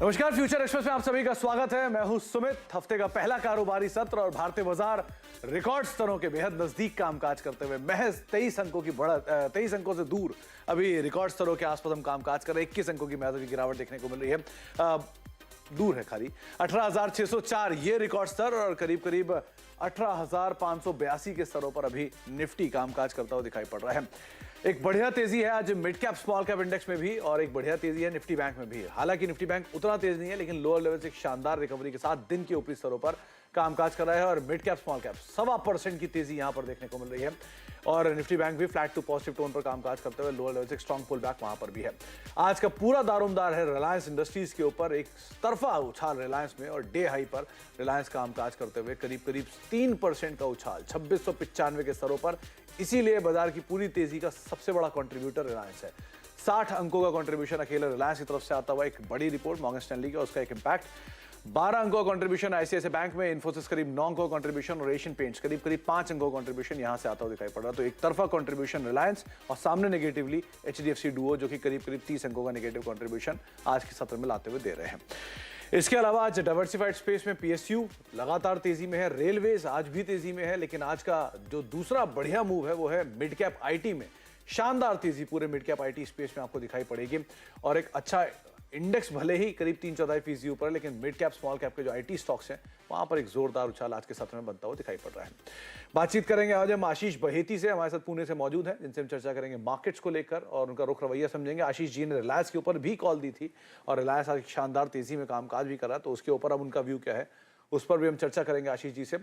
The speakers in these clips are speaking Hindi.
नमस्कार, फ्यूचर एक्सप्रेस में आप सभी का स्वागत है। मैं हूं सुमित। हफ्ते का पहला कारोबारी सत्र और भारतीय बाजार रिकॉर्ड स्तरों के बेहद नजदीक कामकाज करते हुए महज 23 अंकों की बढ़त 23 अंकों से दूर अभी रिकॉर्ड स्तरों के आसपास हम कामकाज कर रहे हैं। 21 अंकों की महत्व की गिरावट देखने को मिल रही है। दूर है खाली 18,604 ये रिकॉर्ड स्तर और करीब करीब 18,582 के स्तरों पर अभी निफ्टी कामकाज करता हुआ दिखाई पड़ रहा है। एक बढ़िया तेजी है आज mid cap small cap index में भी और एक बढ़िया तेजी है निफ्टी बैंक में भी। हालांकि निफ्टी बैंक उतना तेज नहीं है, लेकिन लोअर लेवल से एक शानदार रिकवरी के साथ दिन के ऊपरी स्तरों पर कामकाज कर रहा है और मिड कैप स्मॉल कैप 1.25% की तेजी यहां पर देखने को मिल रही है और निफ्टी बैंक भी फ्लैट टू पॉजिटिव टोन पर कामकाज करते हुए लोअर लेवल से एक स्ट्रॉन्ग पुल बैक वहां पर भी है। आज का पूरा दारोमदार है रिलायंस इंडस्ट्रीज के ऊपर। एक तरफा उछाल रिलायंस में और डे हाई पर रिलायंस कामकाज करते हुए करीब करीब 3% का उछाल 2695 के स्तरों पर। इसीलिए बाजार की पूरी तेजी का सबसे बड़ा कंट्रीब्यूटर रिलायंस है। 60 अंकों का कंट्रीब्यूशन अकेले रिलायंस की तरफ से आता हुआ एक बड़ी रिपोर्ट मॉर्गन स्टैनली का, उसका एक इंपैक्ट। 12 अंकों का कंट्रीब्यूशन आईसीआईसीआई बैंक में, इन्फोसिस करीब 9 अंकों का कंट्रीब्यूशन और एशियन पेंट्स करीब करीब 5 अंकों का कंट्रीब्यूशन यहां से आता हुआ दिखाई पड़ रहा है। तो एक तरफा कंट्रीब्यूशन रिलायंस और सामने नेगेटिवली एचडीएफसी डुओ जो कि करीब करीब 30 अंकों का नेगेटिव कंट्रीब्यूशन आज के सत्र में लाते हुए दे रहे हैं। इसके अलावा आज डाइवर्सिफाइड स्पेस में पीएसयू लगातार तेजी में है, रेलवेज आज भी तेजी में है, लेकिन आज का जो दूसरा बढ़िया मूव है वो है मिड कैप आईटी में। शानदार तेजी पूरे मिड कैप आईटी स्पेस में आपको दिखाई पड़ेगी और एक अच्छा इंडेक्स भले ही करीब 3/4% ऊपर है, लेकिन मिड कैप स्मॉल कैप के जो आईटी स्टॉक्स हैं वहां पर एक जोरदार उछाल आज के सत्र में बनता हुआ दिखाई पड़ रहा है। बातचीत करेंगे आज हम आशीष बहेती से, हमारे साथ पुणे से मौजूद हैं, जिनसे हम चर्चा करेंगे मार्केट्स को लेकर और उनका रुख रवैया समझेंगे। आशीष जी ने रिलायंस के ऊपर भी कॉल दी थी और रिलायंस आज शानदार तेजी में कामकाज भी कर रहा है, तो उसके ऊपर अब उनका व्यू क्या है उस पर भी हम चर्चा करेंगे आशीष जी से।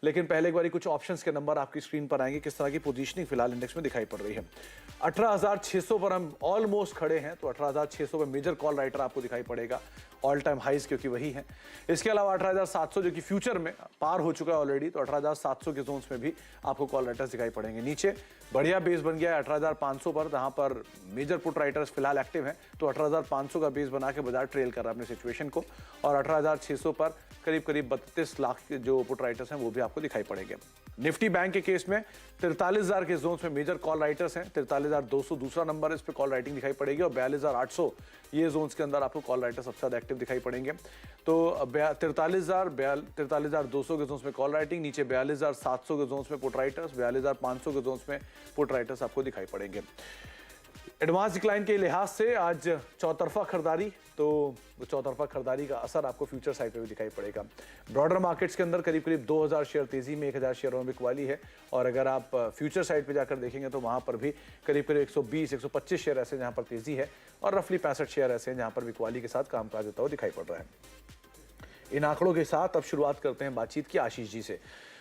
लेकिन पहले एक बार कुछ ऑप्शंस के नंबर आपकी स्क्रीन पर आएंगे, किस तरह की पोजीशनिंग फिलहाल इंडेक्स में दिखाई पड़ रही है। 18,600 पर हम ऑलमोस्ट खड़े हैं, तो 18,600 पर मेजर कॉल राइटर आपको दिखाई पड़ेगा, ऑल टाइम हाइज क्योंकि वही है। इसके अलावा 18,700 जो कि फ्यूचर में पार हो चुका है ऑलरेडी, तो 18,700 के जोन्स में भी आपको कॉल राइटर्स दिखाई पड़ेंगे। नीचे बढ़िया बेस बन गया है 18,500 पर, जहां पर मेजर पुट राइटर्स फिलहाल एक्टिव हैं, तो 18,500 का बेस बना के बाजार ट्रेल कर रहा है अपने सिचुएशन को और 18,600 पर करीब करीब 32 लाख जो पुट राइटर्स हैं वो भी आपको दिखाई पड़ेंगे। निफ्टी बैंक के केस में 43,000 के जोन्स में मेजर कॉल राइटर्स हैं। 43,200 दूसरा नंबर है, इस पे कॉल राइटिंग दिखाई पड़ेगी और 42,800 ये जोन्स के अंदर आपको कॉल राइटर सबसे ज्यादा एक्टिव दिखाई पड़ेंगे। तो 43,200 के जोन्स में कॉल राइटिंग, नीचे 42,700 के जोन्स में पुट राइटर्स, 42,500 के जोन्स में पुट राइटर्स आपको दिखाई पड़ेंगे। एडवांस डिक्लाइन के लिहाज से आज चौतरफा खरीदारी, तो चौतरफा खरीदारी का असर आपको फ्यूचर साइड पे भी दिखाई पड़ेगा। ब्रॉडर मार्केट्स के अंदर करीब करीब 2,000 शेयर तेजी में 1,000 शेयरों में बिकवाली है और अगर आप फ्यूचर साइड पे जाकर देखेंगे तो वहां पर भी करीब करीब 120-125 शेयर ऐसे जहां पर तेजी है और रफली 65 शेयर ऐसे हैं जहां पर बिकवाली के साथ कामकाज होता हुआ दिखाई पड़ रहा है। इन आंकड़ों के साथ अब शुरुआत करते हैं बातचीत की आशीष जी से।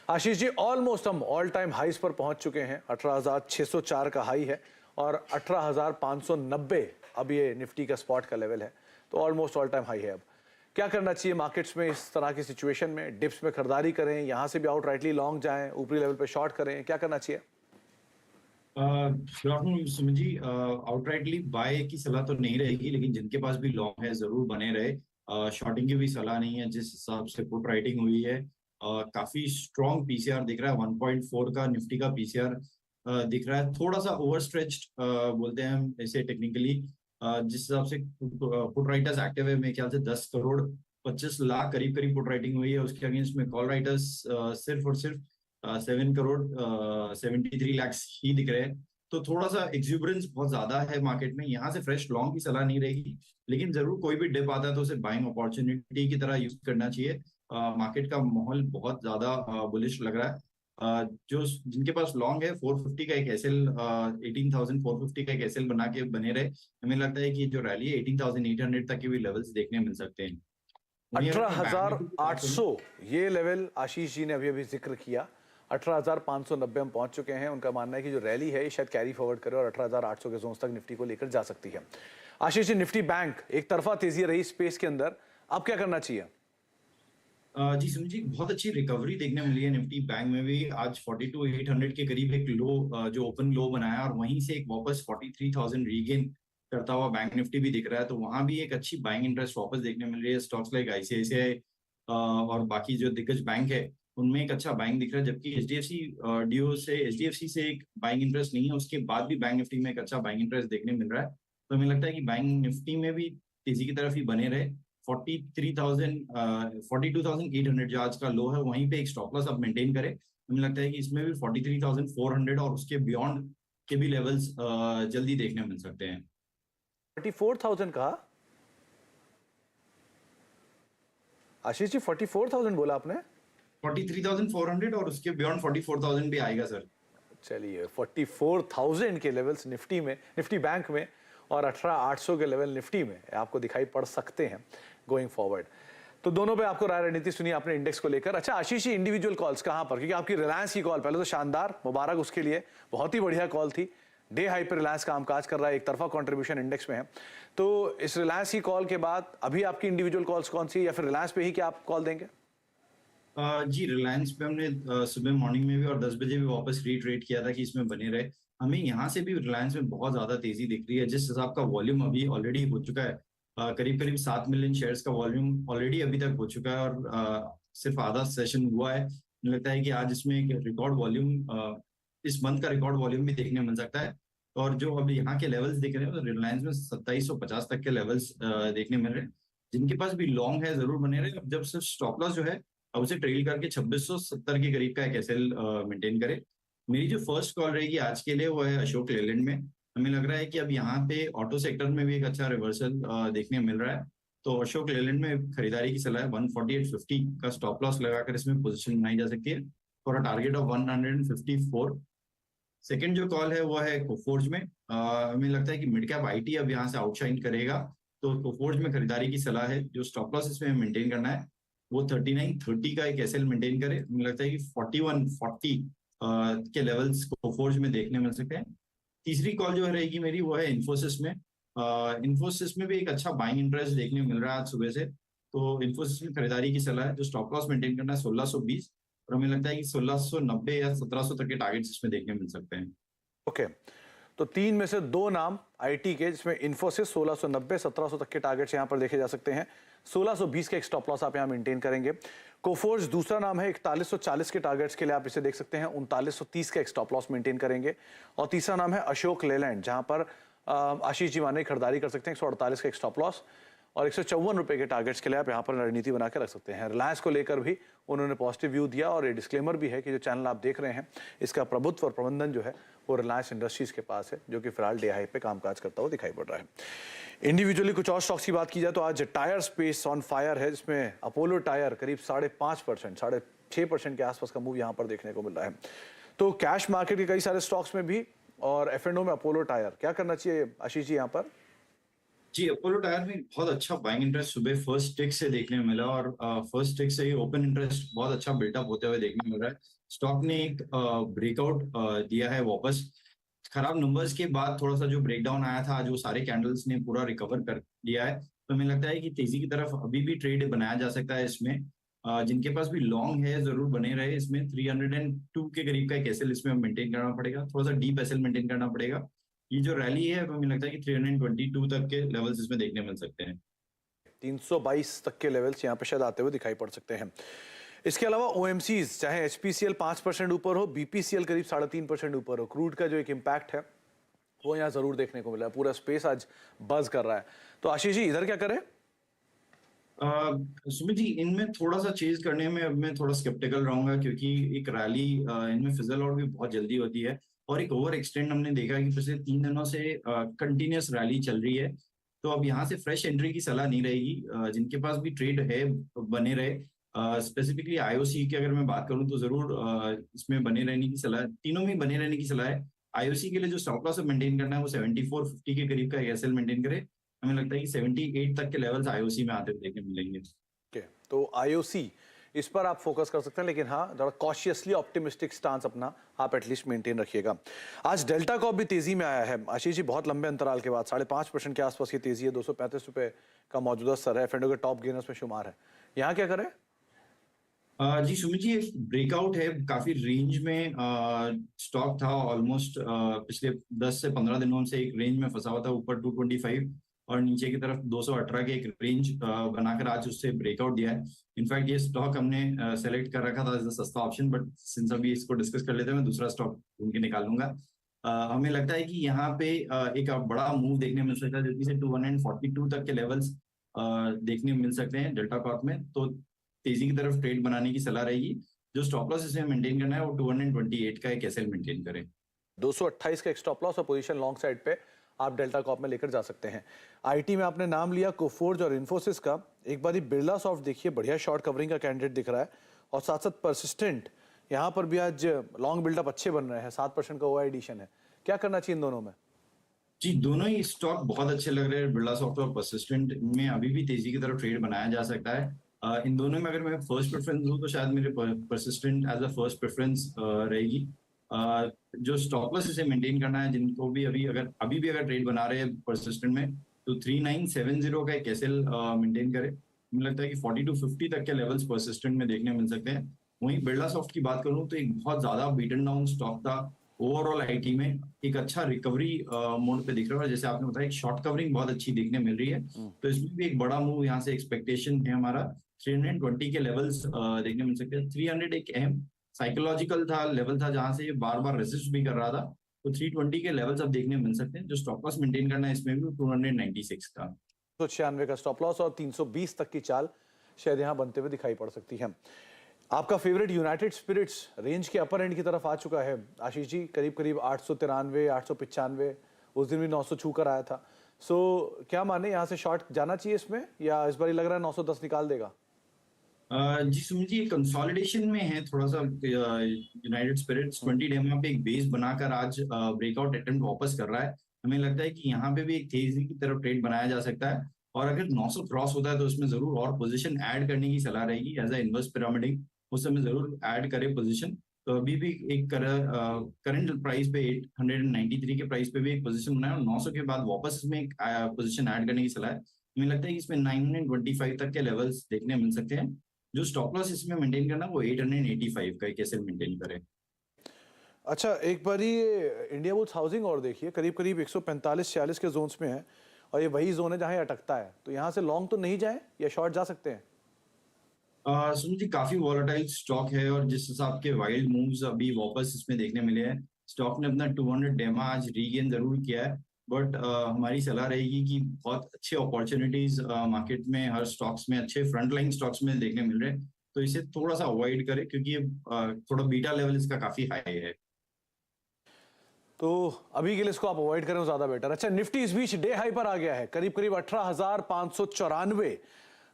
आशीष जी, ऑलमोस्ट हम ऑल टाइम हाइज पर पहुंच चुके हैं। 18,604 का हाई है और 18,590 अब ये निफ्टी का स्पॉट का लेवल है, तो ऑलमोस्ट ऑल टाइम हाई है। अब क्या करना चाहिए मार्केट्स में इस तरह की सिचुएशन में? डिप्स में खरीदारी करें, यहां से भी आउट राइटली लॉन्ग जाएं, ऊपरी लेवल पे शॉर्ट करें, क्या करना चाहिए? सुमित जी, आउटराइटली बाय की सलाह तो नहीं रहेगी, लेकिन जिनके पास भी लॉन्ग है जरूर बने रहे। शॉर्टिंग की भी सलाह नहीं है। जिस हिसाब से पुट राइटिंग हुई है, काफी स्ट्रॉन्ग पीसीआर दिख रहा है। 1.4 का निफ्टी का पीसीआर दिख रहा है, थोड़ा सा ओवरस्ट्रेच्ड बोलते हैं हम इसे टेक्निकली। जिस हिसाब से पुट राइटर्स एक्टिव है, मेरे ख्याल से 10 करोड़ 25 लाख करीब करीब पुट राइटिंग हुई है। उसके अगेंस्ट में कॉल राइटर्स सिर्फ और सिर्फ 7 करोड़ 73 लाख ही दिख रहे हैं। तो थोड़ा सा एक्सूबरेंस बहुत ज्यादा है मार्केट में। यहाँ से फ्रेश लॉन्ग की सलाह नहीं रहेगी, लेकिन जरूर कोई भी डिप आता है तो उसे बाइंग अपॉर्चुनिटी की तरह यूज करना चाहिए। मार्केट का माहौल बहुत ज्यादा बुलिश लग रहा है। जो जिनके पास लॉन्ग है, 450 का एक एसएल 18,450 का एक एसएल बना के बने रहे। हमें लगता है कि जो रैली है 18,800 तक के भी लेवल्स देखने मिल सकते हैं। 18,800 ये लेवल आशीष जी ने अभी अभी जिक्र किया। 18,590 हम पहुंच चुके हैं। उनका मानना है कि जो रैली है ये शायद कैरी फॉरवर्ड करे और 18,800 के जोन तक निफ्टी को लेकर जा सकती है। आशीष जी, निफ्टी बैंक एक तरफा तेजी रही स्पेस के अंदर, अब क्या करना चाहिए? जी सुनील जी, बहुत अच्छी रिकवरी देखने मिली है निफ्टी बैंक में भी। आज 42,800 के करीब एक लो जो ओपन लो बनाया और वहीं से एक वापस 43,000 रीगेन करता हुआ बैंक निफ्टी भी दिख रहा है। तो वहां भी एक अच्छी बाइंग इंटरेस्ट वापस देखने मिल रही है। स्टॉक्स लाइक आईसीआईसीआई और बाकी जो दिग्गज बैंक है उनमें एक अच्छा बाइंग दिख रहा है, जबकि एचडीएफसी से एक बाइंग इंटरेस्ट नहीं है। उसके बाद भी बैंक निफ्टी में एक अच्छा बाइंग इंटरेस्ट देखने मिल रहा है। तो हमें लगता है कि बैंक निफ्टी में भी तेजी की तरफ ही बने रहे। 43,000 42,800 जो आज का लो है, वहीं पे एक स्टॉप लॉस अब मेंटेन करे। हमें लगता है कि इसमें भी 43,400 और उसके बियॉन्ड के भी लेवल्स जल्दी देखने मिल सकते हैं। 44,000 कहा आशीष जी? 44,000 बोला आपने? 43,400 और उसके बियॉन्ड 44,000 भी आएगा सर। चलिए, 44,000 के लेवल्स निफ्टी में, निफ्टी बैंक में, और 18,800 के लेवल निफ्टी में आपको दिखाई पड़ सकते हैं गोइंग फॉरवर्ड। तो दोनों पे आपको राय रणनीति सुनी आपने इंडेक्स को लेकर। अच्छा आशीष जी, इंडिविजुअल कॉल्स कहां पर? क्योंकि आपकी रिलायंस की कॉल पहले तो शानदार, मुबारक उसके लिए, बहुत ही बढ़िया कॉल थी। डे हाई पर रिलायंस कामकाज कर रहा है, एक तरफा कंट्रीब्यूशन इंडेक्स में है। तो इस रिलायंस की कॉल के बाद अभी आपकी इंडिविजुअल कॉल्स कौन सी, या फिर रिलायंस पे ही क्या आप कॉल देंगे? जी, रिलायंस पे हमने सुबह मॉर्निंग में भी और 10 बजे भी वापस रीट्रेड किया था कि इसमें बने रहे। हमें यहाँ से भी रिलायंस में बहुत ज्यादा तेजी दिख रही है। जिस हिसाब का वॉल्यूम अभी ऑलरेडी हो चुका है, करीब करीब 7 मिलियन शेयर्स का वॉल्यूम ऑलरेडी अभी तक हो चुका है, और सिर्फ आधा सेशन हुआ है। मुझे लगता है कि आज इसमें एक रिकॉर्ड वॉल्यूम, इस मंथ का रिकॉर्ड वॉल्यूम भी देखने मिल सकता है। और जो अभी यहाँ के लेवल्स दिख रहे हैं, तो रिलायंस में 2750 तक के लेवल्स देखने मिल रहे हैं। जिनके पास भी लॉन्ग है जरूर बने रहे। अब जब सिर्फ स्टॉप लॉस जो है, अब उसे ट्रेल करके 2670 के करीब का एक एसएल मेंटेन करे। मेरी जो फर्स्ट कॉल रहेगी आज के लिए वो है अशोक लेलैंड में। हमें लग रहा है कि अब यहाँ पे ऑटो सेक्टर में भी एक अच्छा रिवर्सल देखने मिल रहा है। तो अशोक लेलैंड में खरीदारी की सलाह है। 148.50 का स्टॉप लॉस लगाकर इसमें पोजीशन बनाई जा सकती है और टारगेट ऑफ 154। सेकंड जो कॉल है वो है कोफोर्ज में। हमें लगता है कि मिड कैप आईटी अब यहाँ से आउटशाइन करेगा, तो कोफोर्ज में खरीदारी की सलाह है। जो स्टॉप लॉस इसमें मेंटेन करना है वो 3930 का एक एसएल मेंटेन करे। मुझे लगता है कि 4140 के लेवल्स कोफोर्ज में देखने मिल सकते हैं। तीसरी कॉल जो रहेगी मेरी वो है इन्फोसिस में। इन्फोसिस में भी एक अच्छा बाइंग इंटरेस्ट देखने मिल रहा है आज सुबह से। तो इन्फोसिस में खरीदारी की सलाह है। जो स्टॉप लॉस मेंटेन करना है 1620, और हमें लगता है कि 1690 या 1700 तक के टारगेट्स इसमें देखने मिल सकते हैं। ओके, तो तीन में से दो नाम आईटी के, जिसमें इन्फोसिस 1690 1700 तक के टारगेट्स यहां पर देखे जा सकते हैं। 1620 का एक स्टॉप लॉस आप यहां मेंटेन करेंगे। कोफोर्ज दूसरा नाम है, 4140 के टारगेट्स के लिए आप इसे देख सकते हैं, 3930 का एक स्टॉप लॉस मेंटेन करेंगे। और तीसरा नाम है अशोक लेलैंड, जहां पर आशीष जी माने खरीदारी कर सकते हैं, 148 का एक स्टॉप लॉस और 154 रुपए के टारगेट्स के लिए आप यहां पर रणनीति बना के रख सकते हैं। रिलायंस को लेकर भी उन्होंने पॉजिटिव व्यू दिया, और ये डिस्क्लेमर भी है कि जो चैनल आप देख रहे हैं इसका प्रभुत्व और प्रबंधन जो है वो रिलायंस इंडस्ट्रीज के पास है, जो कि फिलहाल डे हाई पे कामकाज करता हुआ दिखाई पड़ रहा है। इंडिविजुअली कुछ और स्टॉक्स की बात की जाए तो आज टायर स्पेस ऑन फायर है, जिसमें अपोलो टायर करीब 5.5%, 6.5% के आसपास का मूव यहां पर देखने को मिल रहा है। तो कैश मार्केट के कई सारे स्टॉक्स में भी और एफ&ओ में अपोलो टायर, क्या करना चाहिए आशीष जी यहाँ पर? जी, अपोलो टायर में बहुत अच्छा बाइंग इंटरेस्ट सुबह फर्स्ट टिक से देखने में मिला, और फर्स्ट टिक से ही ओपन इंटरेस्ट बहुत अच्छा बिल्टअप होते हुए देखने मिल रहा है। स्टॉक ने एक ब्रेकआउट दिया है वापस। खराब नंबर्स के बाद थोड़ा सा जो ब्रेकडाउन आया था, जो सारे कैंडल्स ने पूरा रिकवर कर लिया है। तो हमें लगता है कि तेजी की तरफ अभी भी ट्रेड बनाया जा सकता है इसमें। जिनके पास भी लॉन्ग है जरूर बने रहे इसमें। 302 के करीब का एक एसएल इसमें मेंटेन करना पड़ेगा, थोड़ा सा डीप एसएल मेंटेन करना पड़ेगा। ये जो रैली है हमें लगता है कि 322 तक के लेवल्स इसमें देखने मिल सकते हैं। 322 तक के लेवल्स यहाँ पे शायद आते हुए दिखाई पड़ सकते हैं। इसके अलावा ओएमसीज, चाहे एचपीसीएल 5% ऊपर हो, बीपीसीएल करीब 3.5% ऊपर हो, क्रूड का जो एक इम्पैक्ट है वो यहाँ जरूर देखने को मिला है। पूरा स्पेस आज बज कर रहा है। तो आशीष जी इधर क्या करें? सुमित जी, इनमें थोड़ा सा चेज करने में अब मैं थोड़ा स्केप्टिकल रहूंगा, क्योंकि एक रैली इनमें फिजल आउट भी बहुत जल्दी होती है, और एक ओवर एक्सटेंड हमने देखा कि पिछले 3 दिनों से कंटिन्यूस रैली चल रही है। तो अब यहाँ से फ्रेश एंट्री की सलाह नहीं रहेगी। जिनके पास भी ट्रेड है बने रहे। स्पेसिफिकली आईओसी की अगर मैं बात करूं तो जरूर इसमें बने रहने की सलाह, तीनों में बने रहने की सलाह है। आईओसी के लिए जो स्टॉप लॉस मेंटेन करना है वो 7450 के करीब का एसएल मेंटेन करे। हमें लगता है कि 78 तक के लेवल्स आईओसी में आते हुए देखने मिलेंगे। Okay, तो आईओसी इस पर आप फोकस कर सकते हैं, लेकिन हाँ थोड़ा कॉशियसली ऑप्टिमिस्टिक स्टांस अपना आप एटलीस्ट मेंटेन रखिएगा। आज डेल्टा कॉप भी तेजी में आया है आशीष जी, बहुत लंबे अंतराल के बाद 5.5% के आसपास की तेजी है। 235 रुपए का मौजूदा स्तर है, एफ&ओ के टॉप गेनर्स में शुमार है। यहाँ क्या करें? जी सुमित जी, एक ब्रेकआउट है काफी रेंज में। स्टॉक था ऑलमोस्ट पिछले 10 से 15 दिनों से एक रेंज में फंसा हुआ था, ऊपर 225 और नीचे की तरफ 218 के एक रेंज बनाकर आज उससे ब्रेकआउट दिया है। इनफैक्ट ये स्टॉक हमने सेलेक्ट कर रखा था एज अ सस्ता ऑप्शन, बट सिंस अभी इसको डिस्कस कर लेते हैं मैं दूसरा स्टॉक ढूंढ के निकाल लूंगा। हमें लगता है कि यहाँ पे एक बड़ा मूव देखने मिल सकता है, जल्दी से 242 तक के लेवल्स देखने मिल सकते हैं डेल्टा कॉर्प में, तो तेजी की तरफ ट्रेड बनाने की सलाह रहेगी। जो स्टॉप लॉस इसमें मेंटेन करना है वो 228 का एक एसएल मेंटेन करें। 228 का एक स्टॉप लॉस और पोजीशन लॉन्ग साइड पे आप डेल्टा कॉर्प में लेकर जा सकते हैं। आईटी में आपने नाम लिया कोफोर्ज और इन्फोसिस का। एक बार बिरला सॉफ्ट देखिए, बढ़िया शॉर्ट कवरिंग का कैंडिडेट दिख रहा है और साथ साथ परसिस्टेंट, यहाँ पर भी आज लॉन्ग बिल्डअप अच्छे बन रहे हैं, 7% का ओआई एडिशन है। क्या करना चाहिए इन दोनों में? जी, दोनों ही स्टॉक बहुत अच्छे लग रहे हैं। बिरला सॉफ्ट और परसिस्टेंट में अभी भी तेजी की तरफ ट्रेड बनाया जा सकता है। इन दोनों में अगर मैं फर्स्ट प्रेफरेंस दूं तो शायद मेरे persistent as a first preference रहेगी। जो स्टॉप लॉस इसे मेंटेन करना है, जिनको भी अभी भी अगर ट्रेड बना रहे हैं परसिस्टेंट में, तो 3970 का एक एसएल मेंटेन करें। मुझे लगता है कि 40 to 50 तक के लेवल्स परसिस्टेंट में देखने मिल सकते हैं। वहीं बिरला सॉफ्ट की बात करूं तो एक बहुत ज्यादा बीटन डाउन स्टॉक था। ओवरऑल आईटी में एक अच्छा रिकवरी मोड पे दिख रहा है। जैसे आपने बताया, एक शॉर्ट कवरिंग बहुत अच्छी देखने मिल रही है, तो इसमें भी एक बड़ा मूव यहाँ से एक्सपेक्टेशन है हमारा। 320 के लेवल्स देखने मिल सकते हैं। 300 एक अहम साइकोलॉजिकल लेवल था जहां से ये बार बार रेसिस्ट भी कर रहा था, तो 320 के लेवल्स अब देखने मिल सकते हैं। जो स्टॉप लॉस मेंटेन करना है इसमें भी 296 का। 196 का स्टॉप लॉस और 320 तक की चाल शायद यहाँ बनते हुए दिखाई पड़ सकती है। आपका फेवरेट यूनाइटेड स्पिरिट्स रेंज के अपर एंड की तरफ आ चुका है आशीष जी, करीब करीब 893, 895, उस दिन भी 900 छू कर आया था। सो क्या माने, यहाँ से शॉर्ट जाना चाहिए इसमें, या इस बार लग रहा है 910 निकाल देगा? जी सुमित जी, कंसोलिडेशन में है थोड़ा सा यूनाइटेड स्पिरिट्स। 20 डेमा पे एक बेस बनाकर आज ब्रेकआउट अटेम्प्ट वापस कर रहा है। हमें लगता है कि यहाँ पे भी एक तेजी की तरफ ट्रेड बनाया जा सकता है, और अगर 900 क्रॉस होता है तो उसमें जरूर और पोजीशन ऐड करने की सलाह रहेगी। एज अ इन्वर्स पिरामिडिंग उस समय जरूर ऐड करे पोजीशन। तो अभी भी एक करंट प्राइस पे 893 के प्राइस पे भी एक पोजीशन बनाया, और 900 के बाद वापस इसमें एक पोजीशन ऐड करने की सलाह है। हमें लगता है कि इसमें 925 तक के लेवल्स देखने मिल सकते हैं। जो स्टॉप लॉस इसमें मेंटेन करना वो 885 का कैसे मेंटेन करें। अच्छा, एक बार ये इंडिया बुल्स हाउसिंग और देखिए, करीब करीब 145-46 के जोन्स में है, और ये वही जोन है जहां ये अटकता है। तो यहाँ से लॉन्ग तो नहीं जाए या शॉर्ट जा सकते हैं? सुनील जी, काफी वॉलेटाइल स्टॉक है, और जिस हिसाब के वाइल्ड मूव्स अभी वापस इसमें देखने मिले हैं, स्टॉक ने अपना 200 डेमा आज रीगेन जरूर किया है। बट हमारी सलाह रहेगी कि बहुत अच्छे अपॉर्चुनिटीज मार्केट में हर स्टॉक्स में, अच्छे फ्रंट लाइन स्टॉक्स में देखने मिल रहे हैं, तो इसे थोड़ा सा अवॉइड करें, क्योंकि ये थोड़ा बीटा लेवल इसका काफी हाई है। तो अभी के लिए इसको आप अवॉइड करें, ज्यादा बेटर। अच्छा, निफ्टी इस बीच डे हाई पर आ गया है, करीब करीब 18,594,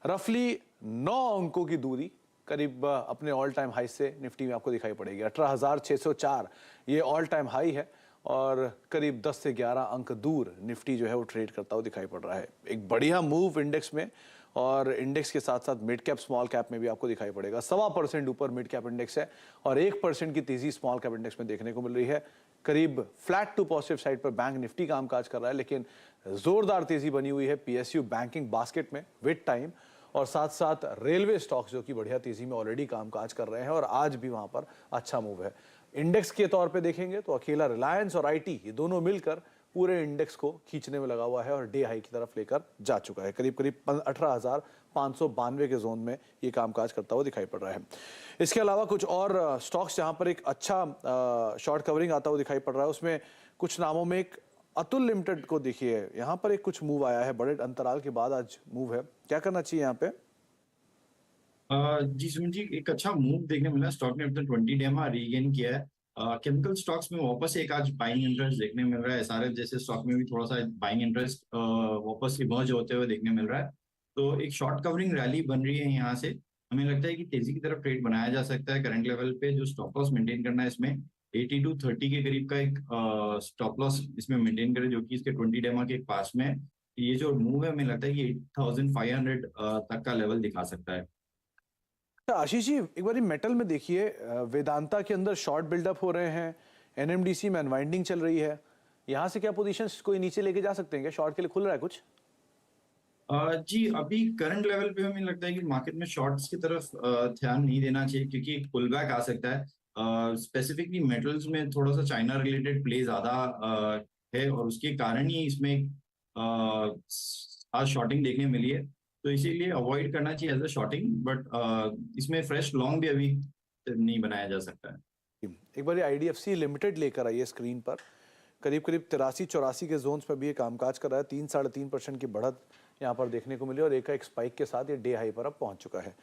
रफली 9 अंकों की दूरी करीब अपने ऑल टाइम हाई से निफ्टी में आपको दिखाई पड़ेगी। 18,604 ये ऑल टाइम हाई है, और करीब 10 से 11 अंक दूर निफ्टी जो है वो ट्रेड करता हुआ दिखाई पड़ रहा है। एक बढ़िया मूव इंडेक्स में, और इंडेक्स के साथ साथ मिड कैप स्मॉल कैप में भी आपको दिखाई पड़ेगा। 1.25% ऊपर मिड कैप इंडेक्स है, और 1% की तेजी स्मॉल कैप इंडेक्स में देखने को मिल रही है। करीब फ्लैट टू पॉजिटिव साइड पर बैंक निफ्टी कामकाज कर रहा है, लेकिन जोरदार तेजी बनी हुई है पीएसयू बैंकिंग बास्केट में विद टाइम, और साथ साथ रेलवे स्टॉक्स जो कि बढ़िया तेजी में ऑलरेडी कामकाज कर रहे हैं, और आज भी वहां पर अच्छा मूव है। इंडेक्स के तौर पे देखेंगे तो अकेला रिलायंस और आईटी ये दोनों मिलकर पूरे इंडेक्स को खींचने में लगा हुआ है, और डे हाई की तरफ लेकर जा चुका है। करीब करीब 18,592 के जोन में ये कामकाज करता हुआ दिखाई पड़ रहा है। इसके अलावा कुछ और स्टॉक्स जहां पर एक अच्छा शॉर्ट कवरिंग आता हुआ दिखाई पड़ रहा है, उसमें कुछ नामों में एक अतुल लिमिटेड को देखिए, यहाँ पर एक कुछ मूव आया है, बड़े अंतराल के बाद आज मूव है। क्या करना चाहिए यहाँ पे? जी सुमित जी, एक अच्छा मूव देखने मिला। स्टॉक ने अपना 20 डेमा रीगेन किया है। केमिकल स्टॉक्स में वापस एक आज बाइंग इंटरेस्ट देखने मिल रहा है। एसआरएफ जैसे स्टॉक में भी थोड़ा सा बाइंग इंटरेस्ट वापस इमर्ज होते हुए देखने मिल रहा है, तो एक शॉर्ट कवरिंग रैली बन रही है यहाँ से। हमें लगता है कि तेजी की तरफ ट्रेड बनाया जा सकता है करंट लेवल पे। जो स्टॉप लॉस मेंटेन करना है इसमें 8230 के करीब का एक स्टॉप लॉस इसमें मेंटेन करे, जो कि इसके 20 डेमा के पास में है। ये जो मूव है, हमें लगता है कि 8500 तक का लेवल दिखा सकता है। आशीष जी, एक बार मेटल में देखिए, वेदांता के अंदर शॉर्ट बिल्डअप हो रहे हैं, एनएमडीसी में अनवाइंडिंग चल रही है। यहां से क्या पोजीशंस कोई नीचे लेके जा सकते हैं क्या? शॉर्ट के लिए खुल रहा है कुछ? जी, अभी करंट लेवल पे हमें लगता है कि मार्केट में शॉर्ट्स की तरफ ध्यान नहीं देना चाहिए, क्योंकि एक पुल बैक आ सकता है। स्पेसिफिकली मेटल्स में थोड़ा सा चाइना रिलेटेड प्ले ज्यादा है, और उसके कारण ही इसमें आज शॉर्टिंग देखने मिली है, तो इसीलिए अवॉइड करना चाहिए एज अ शॉर्टिंग। बट इसमें फ्रेश लॉन्ग भी अभी नहीं बनाया जा सकता है। एक बार आईडीएफसी लिमिटेड लेकर आइए स्क्रीन पर। करीब करीब 83-84 के जोन्स में भी ये कामकाज कर रहा है। 3-3.5% की बढ़त यहाँ पर देखने को मिली और एक स्पाइक के साथ ये डे हाई पर अब पहुंच चुका है।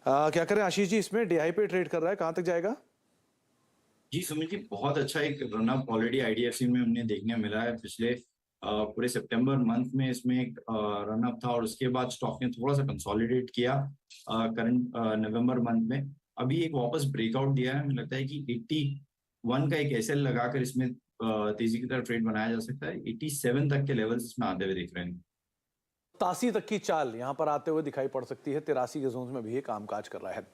क्या करें आशीष जी, इसमें डे हाई पे ट्रेड कर रहा है, कहाँ तक जाएगा? जी सुमित जी, बहुत अच्छा एक रन अप ऑलरेडी आईडीएफसी में हमने देखने मिला है। पिछले पूरे सितंबर मंथ में इसमें एक रन अप था और उसके बाद स्टॉक ने थोड़ा सा कंसोलिडेट किया करंट नवंबर मंथ में। अभी एक वापस ब्रेकआउट दिया है। मुझे लगता है कि 81 का एक एसएल लगाकर इसमें तेजी की तरफ ट्रेड बनाया जा सकता है। 87 तक के लेवल्स इसमें आते हुए दिख रहे हैं। 87 तक की चाल यहाँ पर आते हुए दिखाई पड़ सकती है। 83 के जोन में भी ये कामकाज कर रहा है।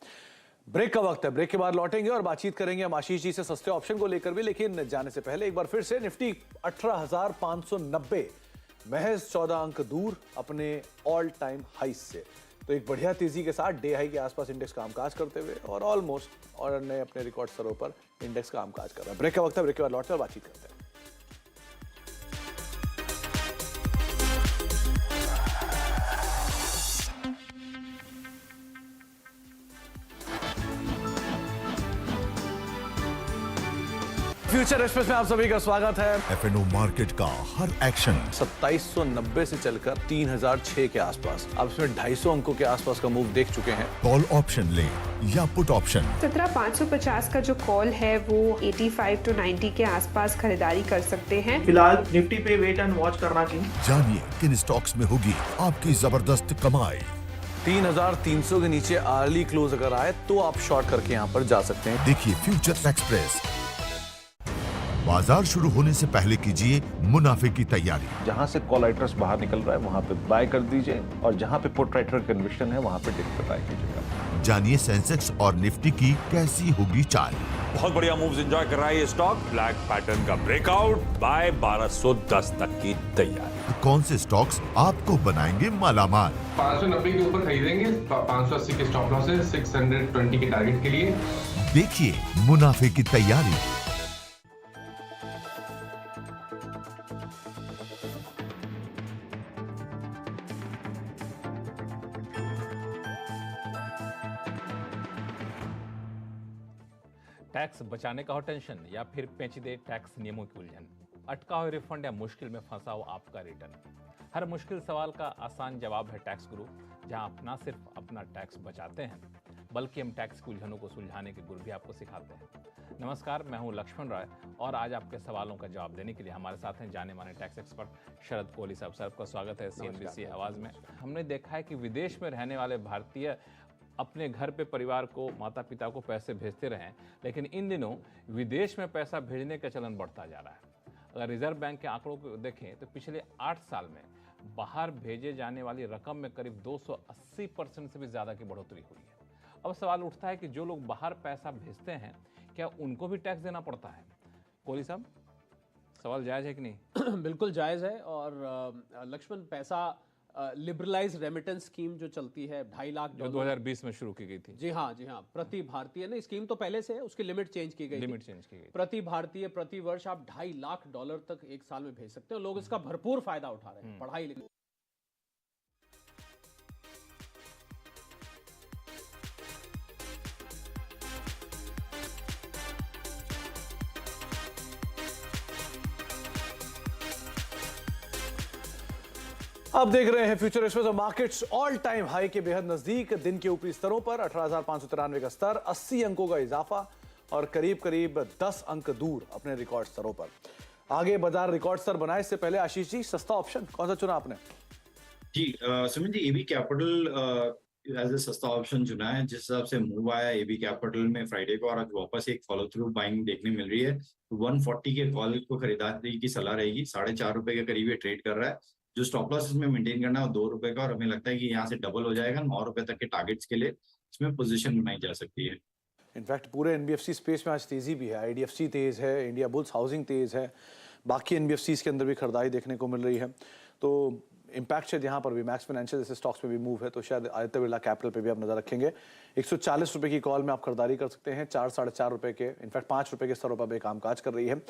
ब्रेक का वक्त है, ब्रेक के बाद लौटेंगे और बातचीत करेंगे हम आशीष जी से सस्ते ऑप्शन को लेकर भी। लेकिन जाने से पहले एक बार फिर से निफ्टी 18,590 महज 14 अंक दूर अपने ऑल टाइम हाई से। तो एक बढ़िया तेजी के साथ डे हाई के आसपास इंडेक्स कामकाज करते हुए और ऑलमोस्ट और नए अपने रिकॉर्ड स्तरों पर इंडेक्स कामकाज कर रहा है। ब्रेक का वक्त है, ब्रेक के बाद लौटते हैं और बातचीत करते हैं। फ्यूचर एक्सप्रेस में आप सभी का स्वागत है। एफएनओ मार्केट का हर एक्शन 2790 से चलकर 3006 के आसपास, अब इसमें 250 अंकों के आसपास का मूव देख चुके हैं। कॉल ऑप्शन ले या पुट ऑप्शन 17,550 का जो कॉल है वो 85 to 90 के आसपास खरीदारी कर सकते हैं। फिलहाल निफ्टी पे वेट एंड वॉच करना चाहिए। जानिए किन स्टॉक्स में होगी आपकी जबरदस्त कमाई। 3300 के नीचे अर्ली क्लोज अगर आए तो आप शॉर्ट करके यहाँ पर जा सकते हैं। देखिए फ्यूचर एक्सप्रेस। बाजार शुरू होने से पहले कीजिए मुनाफे की तैयारी। जहां से कॉल राइटर्स बाहर निकल रहा है वहां पे बाय कर दीजिए और जहां पे पुट राइटर कन्विक्शन है वहां पे डिप पे बाय कीजिएगा। जानिए सेंसेक्स और निफ्टी की कैसी होगी चाल। बहुत बढ़िया मूव्स एंजॉय कर रहा है ये स्टॉक। ब्लैक पैटर्न का ब्रेकआउट, बाय 1210 तक की तैयारी। तो कौन से स्टॉक्स आपको बनाएंगे मालामाल? 590 के ऊपर खरीदेंगे, 580 के स्टॉप लॉस है, 620 के टारगेट के लिए। देखिए मुनाफे की तैयारी। टैक्स बचाने का हो टेंशन या फिर पेचीदे टैक्स नियमों की उलझन, अटका हुआ रिफंड या मुश्किल में फंसा हो आपका रिटर्न। हर मुश्किल सवाल का आसान जवाब है टैक्स गुरु, जहां आप ना सिर्फ अपना टैक्स बचाते हैं बल्कि हम टैक्स की उलझनों को सुलझाने के गुर भी आपको सिखाते हैं। नमस्कार, मैं हूं लक्ष्मण राय और आज आपके सवालों का जवाब देने के लिए हमारे साथ हैं जाने माने टैक्स एक्सपर्ट शरद कोहली साहब। सर, आपका स्वागत है CNBC आवाज में। हमने देखा है कि विदेश में रहने वाले भारतीय अपने घर पे परिवार को, माता पिता को पैसे भेजते रहें, लेकिन इन दिनों विदेश में पैसा भेजने का चलन बढ़ता जा रहा है। अगर रिजर्व बैंक के आंकड़ों को देखें तो पिछले 8 साल में बाहर भेजे जाने वाली रकम में करीब 280% से भी ज़्यादा की बढ़ोतरी हुई है। अब सवाल उठता है कि जो लोग बाहर पैसा भेजते हैं क्या उनको भी टैक्स देना पड़ता है? कोहली साहब, सवाल जायज़ है कि नहीं? बिल्कुल जायज़ है। और लक्ष्मण, पैसा लिबरलाइज रेमिटेंस स्कीम जो चलती है 2.5 लाख जो 2020 में शुरू की गई थी। जी हाँ, प्रति भारतीय ने स्कीम तो पहले से है, उसकी लिमिट चेंज की गई। लिमिट चेंज की गई। प्रति भारतीय प्रति वर्ष आप $2.5 लाख तक एक साल में भेज सकते हो। लोग इसका भरपूर फायदा उठा रहे हैं पढ़ाई लिखाई। आप देख रहे हैं future express. Markets all time high के बेहद नजदीक, दिन के ऊपरी स्तरों पर 18,593 का स्तर, 80 अंकों का इजाफा और करीब करीब 10 अंक दूर अपने रिकॉर्ड स्तरों पर। आगे बाजार रिकॉर्ड स्तर बनाए, इससे पहले आशीष जी सस्ता ऑप्शन कौन सा चुना आपने? जी Sumit ji, AB capital as a सस्ता ऑप्शन चुना है। जिस हिसाब से मूव आया एबी कैपिटल में फ्राइडे को और आज वापस एक फॉलो थ्रू बाइंग देखने मिल रही है। 140 के कॉल को खरीदारी की सलाह रहेगी। 4.5 रुपए के करीब ये ट्रेड कर रहा है। जो स्टॉप लॉस इसमें मेंटेन करना है 2 रुपए का और हमें लगता है कि यहाँ से डबल हो जाएगा। 9 रुपए तक के टारगेट्स के लिए इसमें पोजीशन बनाई जा सकती है। इनफैक्ट पूरे एनबीएफसी स्पेस में आज तेजी भी है। आईडीएफसी तेज है, इंडिया बुल्स हाउसिंग तेज है, बाकी एनबीएफसीज के अंदर भी खरीदारी देखने को मिल रही है। तो इम्पैक्ट शायद यहाँ पर भी मैक्स फाइनेंशियल जैसे स्टॉक्स में भी मूव है, तो शायद आदित्य बिरला कैपिटल पे भी आप नजर रखेंगे। 140 रुपए की कॉल में आप खरीदारी कर सकते हैं। 4-4.5 रुपए के, इनफैक्ट 5 रुपए के स्तरों पर भी कामकाज कर रही है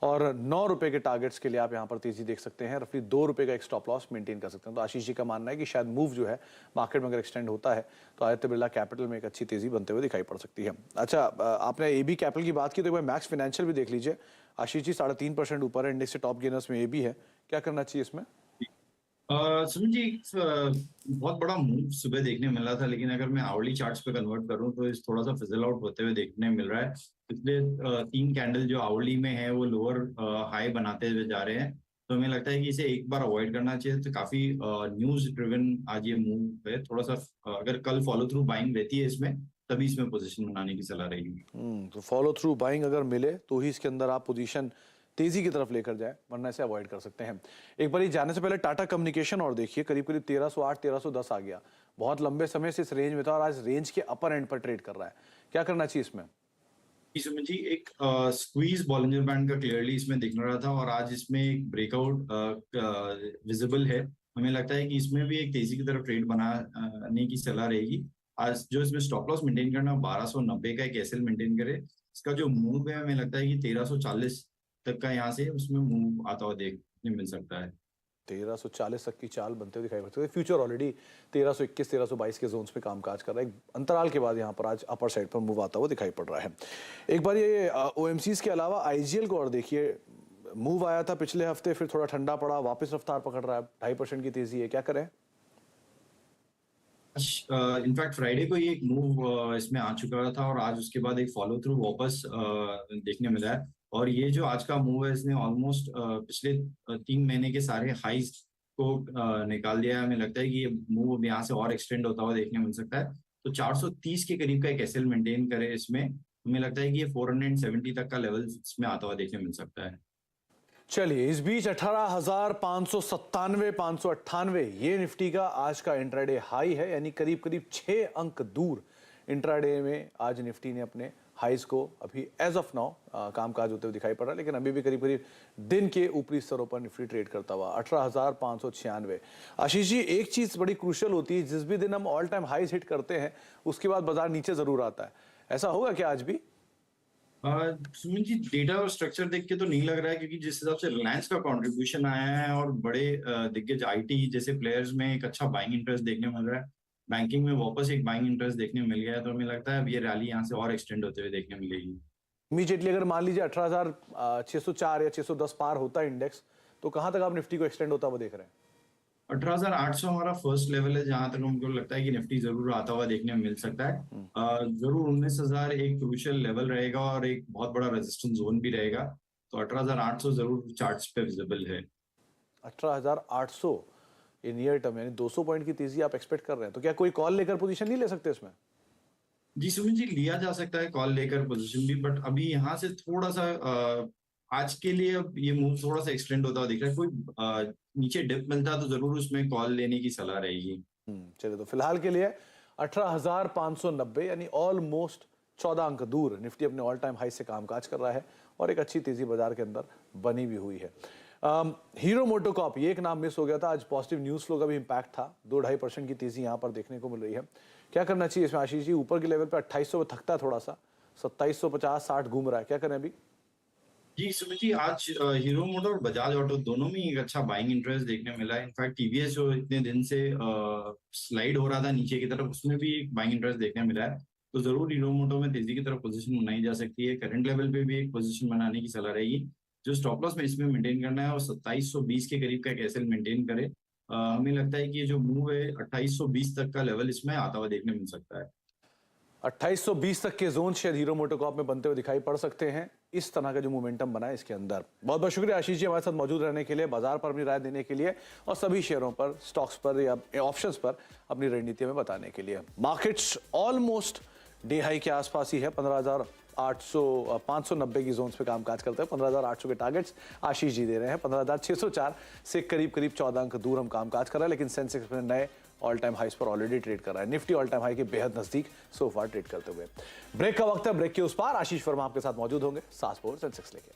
और 9 रुपए के टारगेट्स के लिए आप यहाँ पर तेजी देख सकते हैं। रफली 2 रुपए का एक स्टॉप लॉस मेंटेन कर सकते हैं। तो आशीष जी का मानना है कि शायद मूव जो है मार्केट में अगर एक्सटेंड होता है तो आदित्य बिरला कैपिटल में एक अच्छी तेजी बनते हुए दिखाई पड़ सकती है। अच्छा, आपने एबी कैपिटल की बात की तो एक बार मैक्स फाइनेंशियल भी देख लीजिए। आशीष जी 3.5% ऊपर है, इंडेक्स से टॉप गेनर्स में ये भी है, क्या करना चाहिए इसमें? सुमन जी, बहुत बड़ा मूव सुबह देखने मिल रहा था, लेकिन अगर मैं आवली चार्ट्स पे कन्वर्ट करूं तो इस थोड़ा सा फिजल आउट होते हुए देखने मिल रहा है। पिछले 3 कैंडल जो आवली में है वो लोअर हाई बनाते हुए जा रहे हैं, तो हमें लगता है कि इसे एक बार अवॉइड करना चाहिए। तो काफी न्यूज ड्रिवन आज ये मूव है, थोड़ा सा अगर कल फॉलो थ्रू बाइंग रहती है इसमें, तभी इसमें पोजीशन बनाने की सलाह रहेगी। तो फॉलो थ्रू बाइंग अगर मिले तो ही इसके अंदर आप पोजीशन तेजी की तरफ लेकर जाए, वरना इसे अवॉइड कर सकते हैं। एक बार जाने से पहले टाटा कम्युनिकेशन और देखिए, करीब करीब 1308 1310 आ गया, बहुत लंबे समय से इस रेंज में था और आज रेंज के अपर एंड पर ट्रेड कर रहा है, क्या करना चाहिए इसमें? सुमन जी, एक स्क्वीज बॉलिंजर बैंड का क्लियरली इसमें दिख रहा था और आज इसमें एक ब्रेकआउट विजिबल है। हमें लगता है कि इसमें भी एक तेजी की तरफ ट्रेड बनाने की सलाह रहेगी। आज जो इसमें स्टॉप लॉस मेंटेन करना 1290 का एक एसएल मेंटेन करे। इसका जो मूव है हमें लगता है कि 1340 तक का यहाँ से उसमें मूव आता हुआ देखने मिल सकता है। 1340 तक की चाल बनते हुए दिखाई पड़ती है। फ्यूचर ऑलरेडी 1321 1322 के जोन्स पे कामकाज कर रहा है। एक अंतराल के बाद यहाँ पर आज अपर साइड पर मूव आता हुआ दिखाई पड़ रहा है। एक बार ये ओएमसीज के अलावा आईजीएल को और देखिए, मूव आया था पिछले हफ्ते, फिर थोड़ा ठंडा पड़ा, वापस रफ्तार पकड़ रहा है, 2.5% की तेजी है, क्या करें? इनफैक्ट फ्राइडे को ये एक मूव इसमें आ चुका था और आज उसके बाद एक फॉलो थ्रू वापस देखने मिला है। और ये जो आज का मूव है, इसने ऑलमोस्ट पिछले 3 महीने के सारे हाइज को निकाल दिया है। हमें लगता है कि ये मूव यहाँ से और एक्सटेंड होता हुआ देखने मिल सकता है। तो 430 के करीब का एक एसएल मेंटेन करे इसमें, हमें लगता है कि ये 470 तक का लेवल इसमें आता हुआ देखने मिल सकता है। चलिए, इस बीच 18,597 598 ये निफ्टी का आज का इंट्राडे हाई है, यानी करीब करीब 6 अंक दूर इंट्राडे में आज निफ्टी ने अपने हाइज को अभी एज ऑफ नाउ कामकाज होते हुए दिखाई पड़ रहा है, लेकिन अभी भी करीब करीब दिन के ऊपरी स्तरों पर निफ्टी ट्रेड करता हुआ 18,596। आशीष जी, एक चीज बड़ी क्रूशियल होती है, जिस भी दिन हम ऑल टाइम हाइज हिट करते हैं उसके बाद बाजार नीचे जरूर आता है, ऐसा होगा क्या आज भी? सुमित जी, डेटा और स्ट्रक्चर देख के तो नहीं लग रहा है, क्योंकि जिस हिसाब से रिलायंस का कंट्रीब्यूशन आया है और बड़े दिग्गज आईटी जैसे प्लेयर्स में एक अच्छा बाइंग इंटरेस्ट देखने मिल रहा है, बैंकिंग में वापस एक बाइंग इंटरेस्ट देखने मिल गया है, तो हमें लगता है अब ये रैली यहाँ से और एक्सटेंड होते हुए देखने मिलेगी। इमीडिएटली अगर मान लीजिए 18,604 या 610 पार होता है इंडेक्स, तो कहां तक आप निफ्टी को एक्सटेंड होता हुआ देख रहे हैं? 18,800 हमारा फर्स्ट लेवल है, जहां तक हमको लगता है कि निफ्टी जरूर आता हुआ देखने में मिल सकता है। जरूर 19,000 एक क्रूशियल लेवल रहेगा और एक बहुत बड़ा रेजिस्टेंस जोन भी रहेगा, तो 18,800 जरूर चार्ट्स पे विजिबल है। 18,800 ये नियर टर्म, यानी 200 पॉइंट की तेजी आप एक्सपेक्ट कर रहे हैं, तो क्या कोई कॉल लेकर पोजीशन नहीं ले सकते इसमें? जी सुमित जी, लिया जा सकता है कॉल लेकर पोजीशन भी, बट अभी यहाँ से थोड़ा सा आज के लिए अब ये मूव थोड़ा सा एक्सटेंड होता हुआ दिख रहा है। कोई नीचे डिप मिलता तो जरूर उसमें कॉल लेने की सलाह रहेगी। चलिए, तो फिलहाल के लिए 18,590 यानी ऑलमोस्ट 14 अंक दूर निफ्टी अपने ऑल टाइम हाई से कामकाज कर रहा है और एक अच्छी तेजी बाजार के अंदर बनी भी हुई है। हीरो मोटोकॉर्प, ये एक नाम मिस हो गया था, आज पॉजिटिव न्यूज फ्लो का भी इंपैक्ट था, 2-2.5% की तेजी यहाँ पर देखने को मिल रही है, क्या करना चाहिए इसमें आशीष जी? ऊपर के लेवल पे 2800 पे थकता है थोड़ा सा, 2750-60 घूम रहा है, क्या करें अभी? जी सुमित जी, आज हीरो मोटर और बजाज ऑटो दोनों में एक अच्छा बाइंग इंटरेस्ट देखने मिला है। इनफैक्ट टीवीएस जो इतने दिन से स्लाइड हो रहा था नीचे की तरफ, उसमें भी एक बाइंग इंटरेस्ट देखने मिला है, तो जरूर हीरो मोटर में तेजी की तरफ पोजीशन बनाई जा सकती है। करंट लेवल पे भी एक पोजीशन बनाने की सलाह रहेगी। जो स्टॉप लॉस में इसमें मेंटेन करना है और 2720 के करीब का एक एसएल मेंटेन करे। हमें लगता है कि ये जो मूव है 2820 तक का लेवल इसमें आता हुआ देखने मिल सकता है। 2820 तक के जोन शायद हीरो मोटोकॉर्प में बनते हुए दिखाई पड़ सकते हैं, इस तरह का जो मोमेंटम बना है इसके अंदर। बहुत बहुत शुक्रिया आशीष जी हमारे साथ मौजूद रहने के लिए, बाजार पर अपनी राय देने के लिए और सभी शेयरों पर, स्टॉक्स पर या ऑप्शंस पर अपनी रणनीति में बताने के लिए। मार्केट्स ऑलमोस्ट डे हाई के आसपास ही है, 590 की जोन्स पे कामकाज करते हैं। 15,800 के टारगेट्स आशीष जी दे रहे हैं। 15,604 से करीब करीब 14 अंक दूर हम कामकाज कर रहे हैं, लेकिन सेंसेक्स में नए ऑल टाइम हाइस पर ऑलरेडी ट्रेड कर रहा है। निफ्टी ऑल टाइम हाई के बेहद नजदीक सो फार ट्रेड करते हुए। ब्रेक का वक्त है, ब्रेक के उस पार आशीष वर्मा आपके साथ मौजूद होंगे सास पोर सेंसेक्स लेके।